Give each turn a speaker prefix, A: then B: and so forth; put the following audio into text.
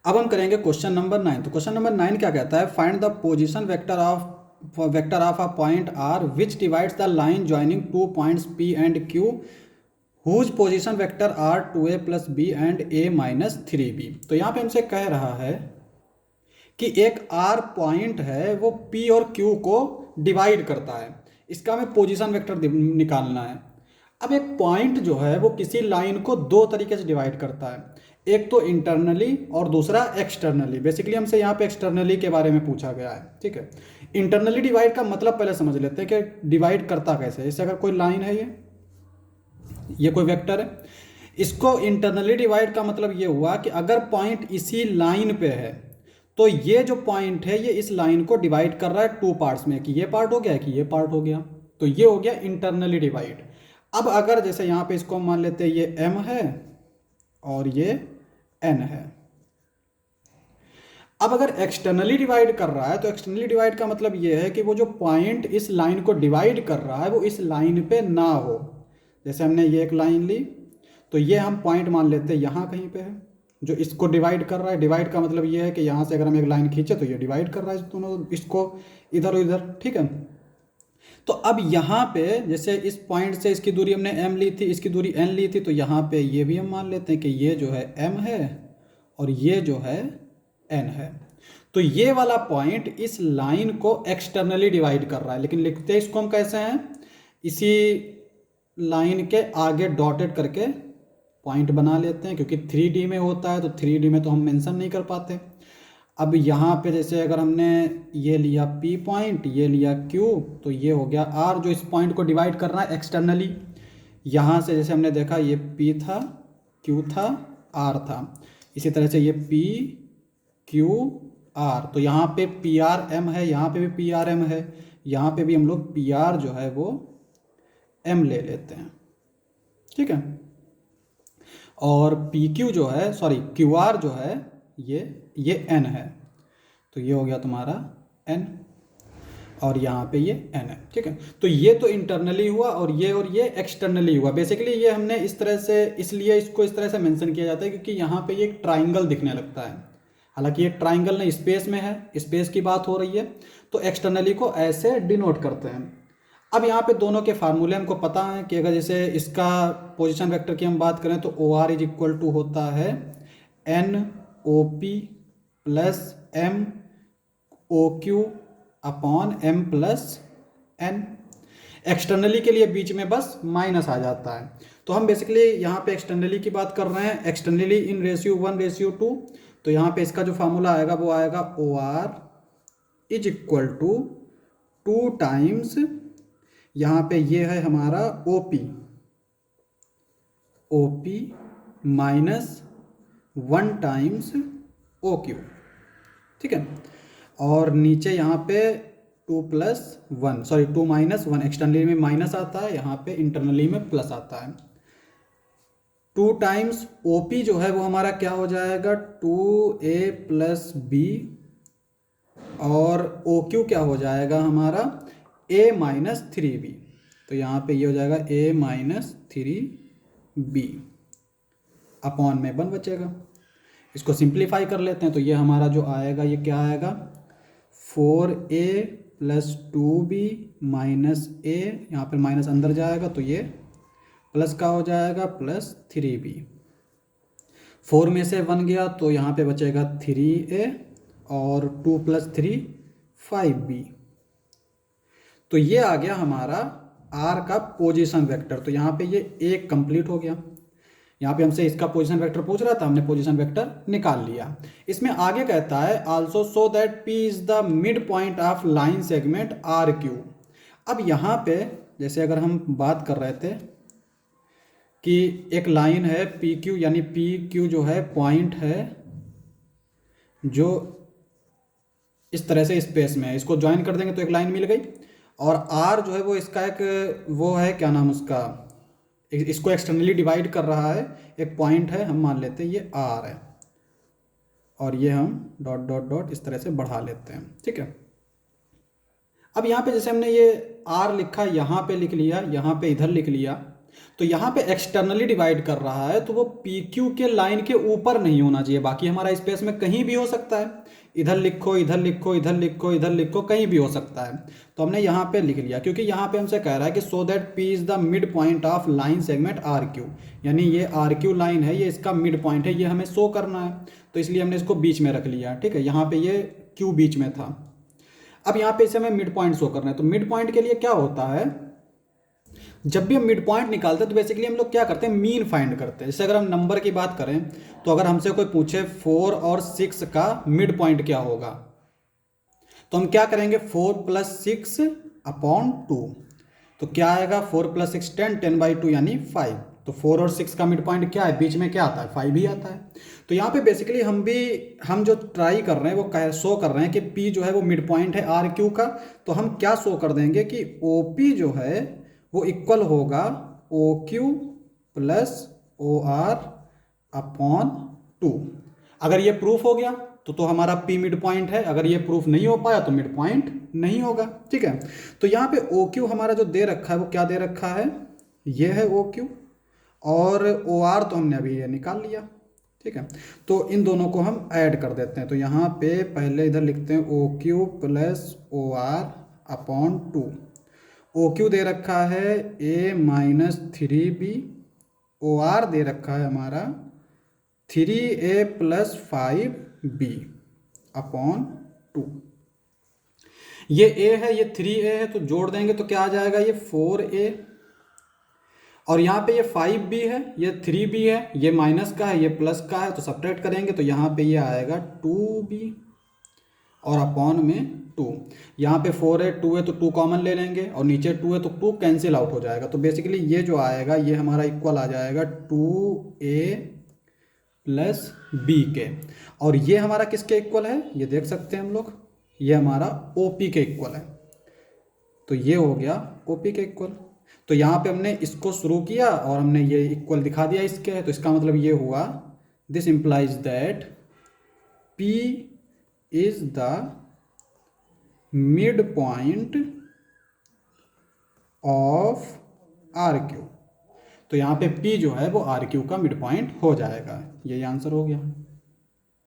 A: अब हम करेंगे क्वेश्चन नंबर 9। तो क्वेश्चन नंबर 9 क्या कहता है, find the position vector of a point R which divides the line joining two points P and Q whose position vector are 2a plus b and a minus 3b। तो यहाँ पे हमसे कह रहा है कि एक आर पॉइंट है वो पी और क्यू को डिवाइड करता है, इसका हमें पोजीशन वेक्टर निकालना है। अब एक पॉइंट जो है वो किसी लाइन को दो तरीके से डिवाइड करता है, एक तो इंटरनली और दूसरा एक्सटर्नली। बेसिकली हमसे यहाँ पे एक्सटर्नली के बारे में पूछा गया है, ठीक है। इंटरनली डिवाइड का मतलब पहले समझ लेते हैं कि डिवाइड करता कैसे है। जैसे अगर कोई लाइन है, ये कोई वेक्टर है, इसको इंटरनली डिवाइड का मतलब ये हुआ कि अगर पॉइंट इसी लाइन पे है तो ये जो पॉइंट है ये इस लाइन को डिवाइड कर रहा है टू पार्ट्स में, कि ये पार्ट हो गया कि ये पार्ट हो गया, तो ये हो गया इंटरनली डिवाइड। अब अगर जैसे यहाँ पे इसको मान लेते हैं ये m है और ये n है। अब अगर एक्सटर्नली डिवाइड कर रहा है तो एक्सटर्नली डिवाइड का मतलब ये है कि वो जो पॉइंट इस लाइन को डिवाइड कर रहा है वो इस लाइन पे ना हो। जैसे हमने ये एक लाइन ली तो ये हम पॉइंट मान लेते हैं यहाँ कहीं पे है जो इसको डिवाइड कर रहा है। डिवाइड का मतलब ये है कि यहाँ से अगर हम एक लाइन खींचे तो ये डिवाइड कर रहा है दोनों इसको इधर उधर, ठीक है। तो अब यहाँ पे जैसे इस पॉइंट से इसकी दूरी हमने m ली थी, इसकी दूरी n ली थी, तो यहाँ पे ये भी हम मान लेते हैं कि ये जो है m है और ये जो है n है। तो ये वाला पॉइंट इस लाइन को एक्सटर्नली डिवाइड कर रहा है, लेकिन लिखते हैं इसको हम कैसे हैं, इसी लाइन के आगे डॉटेड करके पॉइंट बना लेते हैं, क्योंकि 3D में होता है तो 3D में तो हम मेंशन नहीं कर पाते। अब यहाँ पे जैसे अगर हमने ये लिया P पॉइंट, ये लिया Q, तो ये हो गया R जो इस पॉइंट को डिवाइड कर रहा है एक्सटर्नली। यहाँ से जैसे हमने देखा ये P था, Q था, R था, इसी तरह से ये P Q R, तो यहाँ पे PRM है, यहाँ पे भी PRM है, यहाँ पे भी हम लोग PR जो है वो M ले लेते हैं, ठीक है। और PQ जो है सॉरी QR जो है ये N है, तो ये हो गया तुम्हारा N और यहाँ पे ये N है, ठीक है। तो ये तो इंटरनली हुआ और ये एक्सटर्नली हुआ। बेसिकली ये हमने इस तरह से इसलिए इसको इस तरह से मेंशन किया जाता है क्योंकि यहाँ पे ये एक ट्राइंगल दिखने लगता है। हालांकि ये ट्राइंगल नहीं, स्पेस में है, स्पेस की बात हो रही है, तो एक्सटर्नली को ऐसे डिनोट करते हैं। अब यहाँ पे दोनों के फार्मूले हमको पता है कि अगर जैसे इसका पोजीशन वेक्टर की हम बात करें तो OR इज इक्वल टू होता है NOP plus MOQ upon M plus N। Externally के लिए बीच में बस माइनस आ जाता है, तो हम बेसिकली यहाँ पे एक्सटर्नली की बात कर रहे हैं, एक्सटर्नली इन रेशियो 1:2। तो यहाँ पे इसका जो फार्मूला आएगा वो आएगा OR is equal to 2 times, यहाँ पे ये है हमारा OP माइनस 1 टाइम्स OQ, ठीक है। और नीचे यहाँ पे 2 माइनस 1, एक्सटर्नली में माइनस आता है, यहाँ पे इंटरनली में प्लस आता है। 2 टाइम्स OP जो है वो हमारा क्या हो जाएगा 2A प्लस B, और OQ क्या हो जाएगा हमारा A माइनस 3B। तो यहाँ पे ये हो जाएगा A माइनस 3B अपॉन में 1 बचेगा। इसको सिंप्लीफाई कर लेते हैं तो ये हमारा जो आएगा ये क्या आएगा 4A plus 2B minus A, यहाँ पर माइनस अंदर जाएगा तो ये प्लस का हो जाएगा प्लस 3B। 4 में से 1 गया तो यहाँ पे बचेगा 3A और 2 प्लस 3 5B। तो ये आ गया हमारा R का पोजीशन वेक्टर। तो यहाँ पे ये एक कंप्लीट हो गया। यहाँ पे हमसे इसका पोजीशन वेक्टर पूछ रहा था, हमने पोजीशन वेक्टर निकाल लिया। इसमें आगे कहता है also so that P is the mid point of line segment RQ। अब यहाँ पे जैसे अगर हम बात कर रहे थे कि एक लाइन है PQ, यानी PQ जो है पॉइंट है जो इस तरह से स्पेस में है, इसको ज्वाइन कर देंगे तो एक लाइन मिल गई। और R जो है वो इसका एक वो है, क्या नाम उसका, इसको एक्सटर्नली डिवाइड कर रहा है, एक पॉइंट है, हम मान लेते हैं ये R है, और ये हम डॉट डॉट डॉट इस तरह से बढ़ा लेते हैं, ठीक है। अब यहाँ पे जैसे हमने ये R लिखा, यहाँ पे लिख लिया, यहाँ पे इधर लिख लिया, तो यहाँ पे एक्सटर्नली डिवाइड कर रहा है तो वो पी क्यू के लाइन के ऊपर नहीं होना चाहिए, बाकी हमारा स्पेस में कहीं भी हो सकता है, इधर लिखो इधर लिखो इधर लिखो इधर लिखो कहीं भी हो सकता है। तो हमने यहाँ पे लिख लिया क्योंकि यहाँ पे हमसे कह रहा है कि so that P is the mid point of line segment R Q, यानी ये आर क्यू लाइन है, ये इसका मिड पॉइंट है, ये हमें शो करना है, तो इसलिए हमने इसको बीच में रख लिया। ठीक है, यहाँ पे ये क्यू बीच में था। अब यहाँ पे इसे हमें मिड पॉइंट शो करना है, तो मिड पॉइंट के लिए क्या होता है, जब भी हम मिड पॉइंट निकालते हैं तो बेसिकली हम लोग क्या करते हैं, मीन फाइंड करते हैं। जैसे अगर हम नंबर की बात करें तो अगर हमसे कोई पूछे 4 और 6 का मिड पॉइंट क्या होगा, तो हम क्या करेंगे, 4 + 6 अपॉन 2, तो क्या आएगा 4 + 6 10, 10/2 यानी 5। तो 4 और 6 का मिड पॉइंट क्या है, बीच में क्या आता है, 5 ही आता है। तो यहाँ पे बेसिकली हम जो ट्राई कर रहे हैं वो शो कर रहे हैं कि P जो है वो मिड पॉइंट है आर क्यू का। तो हम क्या शो कर देंगे कि OP जो है वो इक्वल होगा OQ + OR अपॉन 2। अगर ये प्रूफ हो गया तो हमारा P मिड पॉइंट है, अगर ये प्रूफ नहीं हो पाया तो मिड पॉइंट नहीं होगा। ठीक है, तो यहाँ पे OQ हमारा जो दे रखा है वो क्या दे रखा है, ये है OQ, और OR तो हमने अभी ये निकाल लिया। ठीक है, तो इन दोनों को हम ऐड कर देते हैं। तो यहाँ पे पहले इधर लिखते हैं OQ + OR अपॉन 2। OQ दे रखा है A - 3B, OR दे रखा है हमारा 3A + 5B अपॉन 2। ये A है, ये 3A है, तो जोड़ देंगे तो क्या आ जाएगा, ये 4A, और यहाँ पे ये 5B है, ये 3B है, ये माइनस का है, ये प्लस का है, तो सब्ट्रैक्ट करेंगे तो यहाँ पे ये आएगा 2B और अपॉन में 2। यहाँ पे 4 है, 2 है, तो 2 कॉमन ले लेंगे, और नीचे 2 है तो 2 कैंसिल आउट हो जाएगा। तो बेसिकली ये जो आएगा ये हमारा इक्वल आ जाएगा 2A + B के, और ये हमारा किसके इक्वल है, ये देख सकते हैं हम लोग, ये हमारा OP के इक्वल है। तो ये हो गया OP के इक्वल। तो यहाँ पे हमने इसको शुरू किया और हमने ये इक्वल दिखा दिया इसके, तो इसका मतलब ये हुआ, this implies that P is the mid point of RQ। तो यहाँ पे P जो है वो RQ का मिड पॉइंट हो जाएगा। यही आंसर हो गया।